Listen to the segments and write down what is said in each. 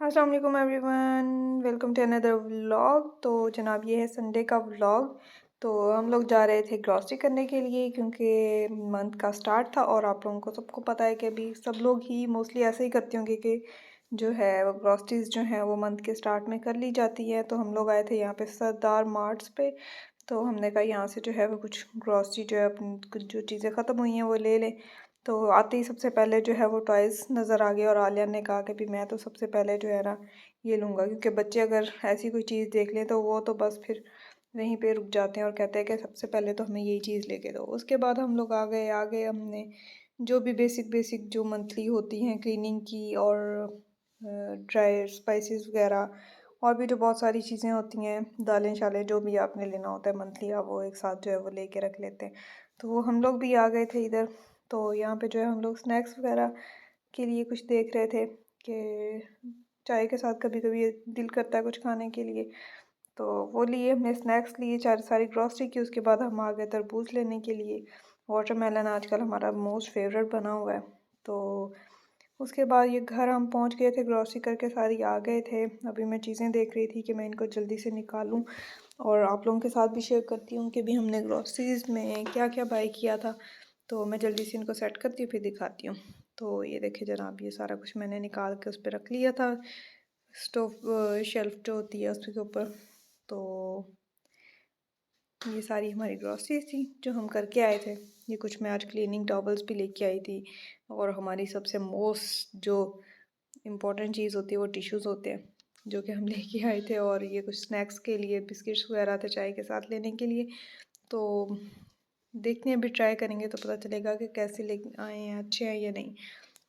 अस्सलाम वालेकुम everyone, welcome to another vlog. तो जनाब ये है संडे का व्लॉग। तो हम लोग जा रहे थे ग्रॉसरी करने के लिए क्योंकि मंथ का स्टार्ट था और आप लोगों को सबको पता है कि अभी सब लोग ही मोस्टली ऐसे ही करते होंगे कि जो है वो ग्रॉसरीज जो है वो मंथ के स्टार्ट में कर ली जाती है। तो हम लोग आए थे यहाँ पे सरदार मार्ट्स पे। तो हमने कहा यहाँ से जो है वो कुछ ग्रॉसरी जो है अपनी कुछ जो चीज़ें ख़त्म हुई हैं वो ले लें। तो आते ही सबसे पहले जो है वो टॉयज़ नज़र आ गए और आलिया ने कहा कि भी मैं तो सबसे पहले जो है ना ये लूँगा, क्योंकि बच्चे अगर ऐसी कोई चीज़ देख लें तो वो तो बस फिर वहीं पे रुक जाते हैं और कहते हैं कि सबसे पहले तो हमें यही चीज़ लेके दो। उसके बाद हम लोग आ गए हमने जो भी बेसिक बेसिक जो मंथली होती हैं क्लीनिंग की और ड्राई स्पाइसेस वगैरह और भी जो बहुत सारी चीज़ें होती हैं, दालें शालें जो भी आपने लेना होता है मंथली आप वो एक साथ जो है वो लेके रख लेते हैं। तो वो हम लोग भी आ गए थे इधर। तो यहाँ पे जो है हम लोग स्नैक्स वगैरह के लिए कुछ देख रहे थे कि चाय के साथ कभी कभी दिल करता है कुछ खाने के लिए। तो वो लिए हमने स्नैक्स लिए चार सारी ग्रॉसरी की। उसके बाद हम आ गए तरबूज लेने के लिए। वाटरमेलन आजकल हमारा मोस्ट फेवरेट बना हुआ है। तो उसके बाद ये घर हम पहुंच गए थे, ग्रॉसरी करके सारी आ गए थे। अभी मैं चीज़ें देख रही थी कि मैं इनको जल्दी से निकालूं और आप लोगों के साथ भी शेयर करती हूँ कि भी हमने ग्रॉसरीज में क्या क्या बाय किया था। तो मैं जल्दी से इनको सेट करती हूँ फिर दिखाती हूँ। तो ये देखिए जनाब, ये सारा कुछ मैंने निकाल के उस पर रख लिया था, स्टोव शेल्फ जो होती है उसके ऊपर। तो ये सारी हमारी ग्रॉसरीज थी जो हम करके आए थे। ये कुछ मैं आज क्लीनिंग टॉवल्स भी लेके आई थी और हमारी सबसे मोस्ट जो इम्पोर्टेंट चीज़ होती है वो टिश्यूज़ होते हैं जो कि हम लेके आए थे। और ये कुछ स्नैक्स के लिए बिस्किट्स वगैरह थे चाय के साथ लेने के लिए। तो देखते हैं, अभी ट्राई करेंगे तो पता चलेगा कि कैसे ले आए हैं, अच्छे हैं या नहीं।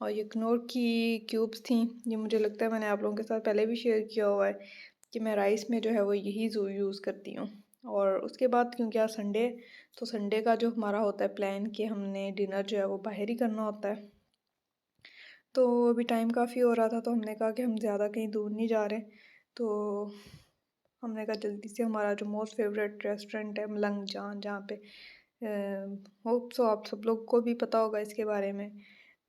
और ये कनौर की क्यूब्स थी, ये मुझे लगता है मैंने आप लोगों के साथ पहले भी शेयर किया हुआ है कि मैं राइस में जो है वो यही यूज़ करती हूँ। और उसके बाद क्योंकि आज संडे, तो संडे का जो हमारा होता है प्लान कि हमने डिनर जो है वो बाहर ही करना होता है। तो अभी टाइम काफ़ी हो रहा था तो हमने कहा कि हम ज़्यादा कहीं दूर नहीं जा रहे। तो हमने कहा जल्दी से हमारा जो मोस्ट फेवरेट रेस्टोरेंट है मलंग जान, जहाँ पे होप सो आप सब लोग को भी पता होगा इसके बारे में।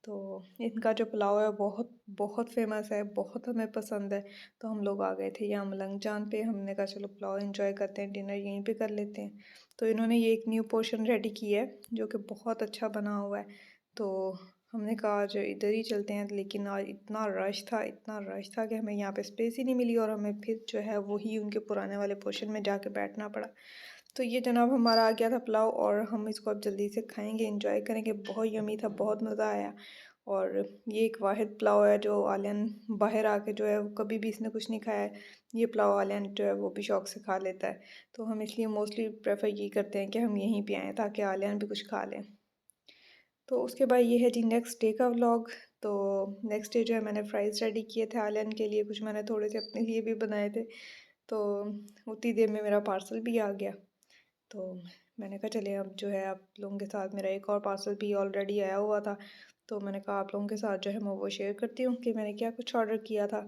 तो इनका जो पुलाव है बहुत बहुत फेमस है, बहुत हमें पसंद है। तो हम लोग आ गए थे यहाँ मलंग जान पे। हमने कहा चलो पुलाव एंजॉय करते हैं, डिनर यहीं पे कर लेते हैं। तो इन्होंने ये एक न्यू पोर्शन रेडी की है जो कि बहुत अच्छा बना हुआ है। तो हमने कहा आज इधर ही चलते हैं, लेकिन आज इतना रश था, इतना रश था कि हमें यहाँ पे स्पेस ही नहीं मिली और हमें फिर जो है वही उनके पुराने वाले पोर्शन में जाके बैठना पड़ा। तो ये जनाब हमारा आ गया था पुलाव और हम इसको अब जल्दी से खाएंगे, एंजॉय करेंगे। बहुत यमी था, बहुत मज़ा आया। और ये एक वाहिद पुलाव है जो आलियान बाहर आके जो है कभी भी इसने कुछ नहीं खाया है। ये पुलाव आलियान जो है वो भी शौक से खा लेता है। तो हम इसलिए मोस्टली प्रेफर ये करते हैं कि हम यहीं पे आएँ ताकि आलियान भी कुछ खा लें। तो उसके बाद ये है जी नेक्स्ट डे का व्लॉग। तो नेक्स्ट डे जो है मैंने फ्राइज़ रेडी किए थे आलियान के लिए, कुछ मैंने थोड़े से अपने लिए भी बनाए थे। तो उतनी देर में मेरा पार्सल भी आ गया। तो मैंने कहा चलिए अब जो है आप लोगों के साथ मेरा एक और पार्सल भी ऑलरेडी आया हुआ था। तो मैंने कहा आप लोगों के साथ जो है मैं वो शेयर करती हूँ कि मैंने क्या कुछ ऑर्डर किया था।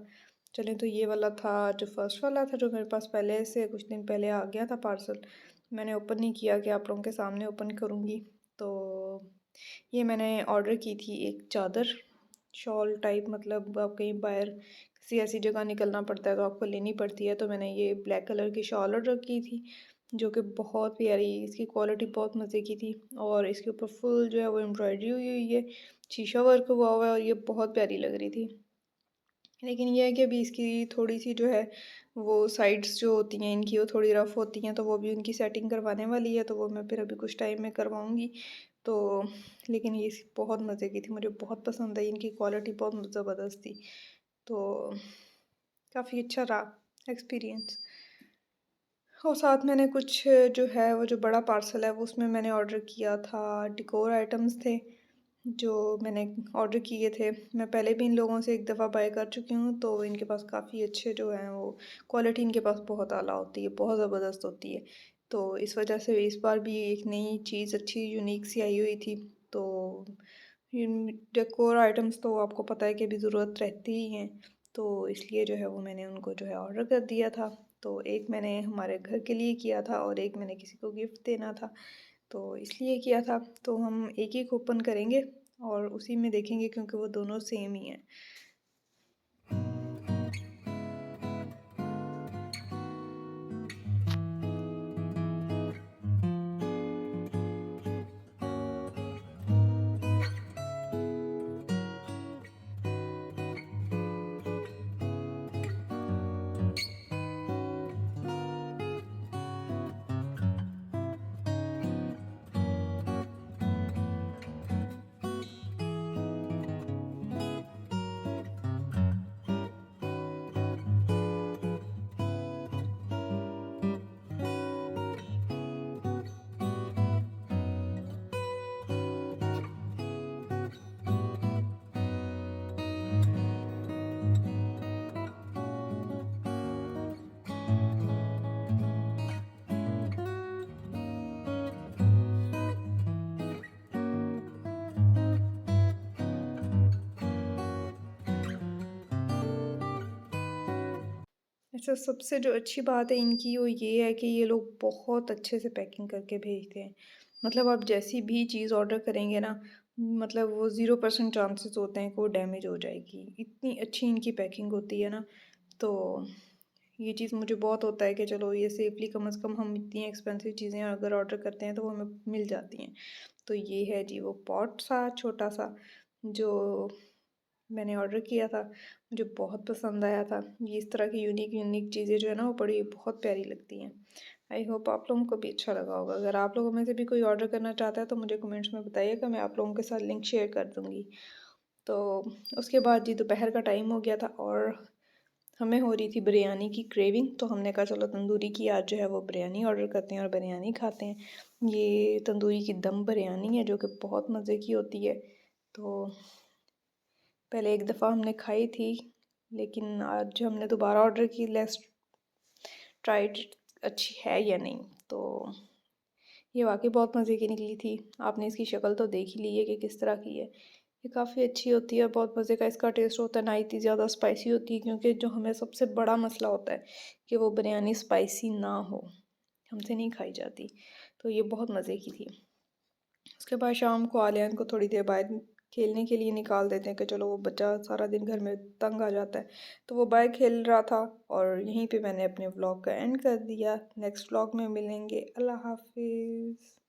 चलें, तो ये वाला था जो फर्स्ट वाला था जो मेरे पास पहले से कुछ दिन पहले आ गया था पार्सल। मैंने ओपन नहीं किया कि आप लोगों के सामने ओपन करूँगी। तो ये मैंने ऑर्डर की थी एक चादर, शॉल टाइप, मतलब आप कहीं बाहर किसी ऐसी जगह निकलना पड़ता है तो आपको लेनी पड़ती है। तो मैंने ये ब्लैक कलर की शॉल ऑर्डर की थी जो कि बहुत प्यारी, इसकी क्वालिटी बहुत मज़े की थी। और इसके ऊपर फुल जो है वो एम्ब्रॉयडरी हुई हुई है, शीशा वर्क हुआ हुआ है और ये बहुत प्यारी लग रही थी। लेकिन ये है कि अभी इसकी थोड़ी सी जो है वो साइड्स जो होती हैं इनकी वो थोड़ी रफ़ होती हैं, तो वो भी उनकी सेटिंग करवाने वाली है। तो वो मैं फिर अभी कुछ टाइम में करवाऊँगी। तो लेकिन ये बहुत मज़े की थी, मुझे बहुत पसंद आई, इनकी क्वालिटी बहुत ज़बरदस्त थी। तो काफ़ी अच्छा रहा एक्सपीरियंस। और साथ मैंने कुछ जो है वो जो बड़ा पार्सल है वो उसमें मैंने ऑर्डर किया था, डेकोर आइटम्स थे जो मैंने ऑर्डर किए थे। मैं पहले भी इन लोगों से एक दफ़ा बाय कर चुकी हूँ। तो इनके पास काफ़ी अच्छे जो हैं वो क्वालिटी इनके पास बहुत आला होती है, बहुत ज़बरदस्त होती है। तो इस वजह से इस बार भी एक नई चीज़ अच्छी यूनिक सी आई हुई थी। तो डेकोर आइटम्स तो आपको पता है कि अभी ज़रूरत रहती ही हैं। तो इसलिए जो है वो मैंने उनको जो है ऑर्डर कर दिया था। तो एक मैंने हमारे घर के लिए किया था और एक मैंने किसी को गिफ्ट देना था, तो इसलिए किया था। तो हम एक एक ओपन करेंगे और उसी में देखेंगे क्योंकि वो दोनों सेम ही हैं। अच्छा, सबसे जो अच्छी बात है इनकी वो ये है कि ये लोग बहुत अच्छे से पैकिंग करके भेजते हैं। मतलब आप जैसी भी चीज़ ऑर्डर करेंगे ना, मतलब वो 0% चांसेस होते हैं कि वो डैमेज हो जाएगी। इतनी अच्छी इनकी पैकिंग होती है ना, तो ये चीज़ मुझे बहुत होता है कि चलो ये सेफली कम से कम हम इतनी एक्सपेंसिव चीज़ें अगर ऑर्डर करते हैं तो वो हमें मिल जाती हैं। तो ये है जी वो पॉट सा छोटा-सा जो मैंने ऑर्डर किया था, मुझे बहुत पसंद आया था। ये इस तरह की यूनिक यूनिक चीज़ें जो है ना वो बड़ी बहुत प्यारी लगती हैं। आई होप आप लोगों को भी अच्छा लगा होगा। अगर आप लोगों में से भी कोई ऑर्डर करना चाहता है तो मुझे कमेंट्स में बताइएगा, मैं आप लोगों के साथ लिंक शेयर कर दूँगी। तो उसके बाद जी दोपहर का टाइम हो गया था और हमें हो रही थी बिरयानी की क्रेविंग, तो हमने कहा चलो तंदूरी की आज जो है वो बिरयानी ऑर्डर करते हैं और बिरयानी खाते हैं। ये तंदूरी की दम बिरयानी है जो कि बहुत मज़े की होती है। तो पहले एक दफ़ा हमने खाई थी, लेकिन आज जो हमने दोबारा ऑर्डर की, लेट्स ट्राई इट अच्छी है या नहीं। तो ये वाकई बहुत मज़े की निकली थी। आपने इसकी शक्ल तो देख ही ली है कि किस तरह की है। ये काफ़ी अच्छी होती है, बहुत मज़े का इसका टेस्ट होता है, ना इतनी ज़्यादा स्पाइसी होती है क्योंकि जो हमें सबसे बड़ा मसला होता है कि वो बिरयानी स्पाइसी ना हो, हमसे नहीं खाई जाती। तो ये बहुत मज़े की थी। उसके बाद शाम को आलियान को थोड़ी देर बाहर खेलने के लिए निकाल देते हैं कि चलो वो बच्चा सारा दिन घर में तंग आ जाता है, तो वो बाहर खेल रहा था। और यहीं पे मैंने अपने व्लॉग का एंड कर दिया। नेक्स्ट व्लॉग में मिलेंगे। अल्लाह हाफिज़।